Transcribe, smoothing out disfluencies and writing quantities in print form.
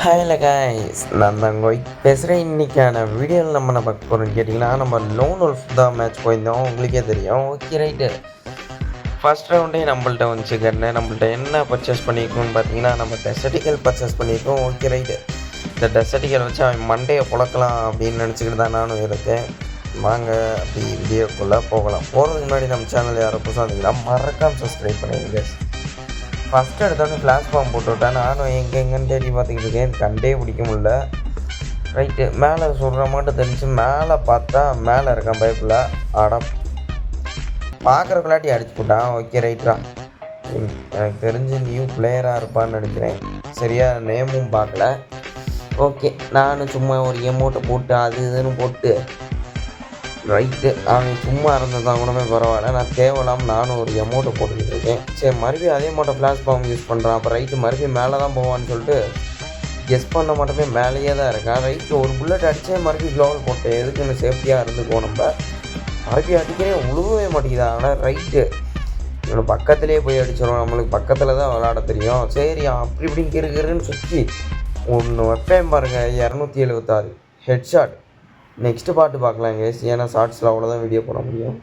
ஹாய்ல guys, நான் தான் கோய் பேசுகிறேன். இன்றைக்கான வீடியோவில் நம்ம பார்க்க போகிறோம்னு கேட்டிங்கன்னா, நம்ம லோன் wolf தான் மேட்ச் போயிருந்தோம். உங்களுக்கே தெரியும். ஓகே ரைட்டு, ஃபஸ்ட் ரவுண்டே நம்மள்ட்ட வந்துச்சு கண்ணு. நம்மள்ட்ட என்ன பர்ச்சேஸ் பண்ணியிருக்கோம்னு பார்த்தீங்கன்னா, நம்ம டெசர்டிக்கல் பர்ச்சேஸ் பண்ணியிருக்கோம். ஓகே ரைட்டு, இந்த டெசர்டிக்கல் வச்சு அவன் மண்டையை புழக்கலாம் அப்படின்னு நினச்சிக்கிட்டு தான் நானும் இருக்கேன். வாங்க அப்படி வீடியோக்குள்ளே போகலாம். போகிறதுக்கு முன்னாடி நம்ம சேனல் யாரோ புதுசாக இருந்தீங்கன்னா மறக்காமல் சப்ஸ்கிரைப் பண்ணிடுங்க. ஃபஸ்ட்டு எடுத்தோடனே ஃப்ளாஷ் பாம்பு போட்டு விட்டேன். நானும் எங்கெங்கன்னு தேடி பார்த்துக்கிட்டு இருக்கேன், கண்டே பிடிக்க முடியல. ரைட்டு, மேலே சொல்கிற மாட்டம் தெரிஞ்சு மேலே பார்த்தா மேலே இருக்கான் பைப்பில். ஆடம் பார்க்குறக்குள்ளாட்டி அடிச்சு போட்டான். ஓகே ரைட்டா, எனக்கு தெரிஞ்சு நியூ பிளேயராக இருப்பான்னு நினைக்கிறேன். சரியாக நேமும் பார்க்கல. ஓகே, நானும் சும்மா ஒரு எமௌண்ட்டை போட்டு அது இதுன்னு போட்டு ரைட்டு, அவன் சும்மா இருந்ததான் கூடவே பரவாயில்ல. நான் தேவையில்லாமல் நானும் ஒரு எமௌண்ட்டை போட்டுக்கிட்டு இருக்கேன். சரி, மறுபடியும் அதே மாட்டம் ஃப்ளாஷ் பாம்பு யூஸ் பண்ணுறான். அப்போ ரைட்டு மறுபடியும் மேலே தான் போவான்னு சொல்லிட்டு கெஸ் பண்ண மாட்டோமே மேலேயே தான் இருக்கான். ரைட்டு, ஒரு புல்லட் அடித்தே மறுபடியும் க்ளோவல் போட்டேன். எதுக்குன்னு சேஃப்டியாக இருந்துக்குவோம். நம்ம மறுபடியும் அடிக்கிறேன், உழுவவே மாட்டேங்குதா. ஆனால் ரைட்டு, இவனை பக்கத்துலேயே போய் அடிச்சிடும். நம்மளுக்கு பக்கத்தில் தான் விளாட தெரியும். சரி, அப்படி இப்படின்னு கிருன்னு சுற்றி ஒன்று வைப்பேன் பாருங்கள். 276 ஹெட் ஷாட். நெக்ஸ்ட்டு பாட்டு பார்க்கலாம் கேஸ், ஏன்னா ஷார்ட்ஸில் அவ்வளோதான் வீடியோ போட முடியும்.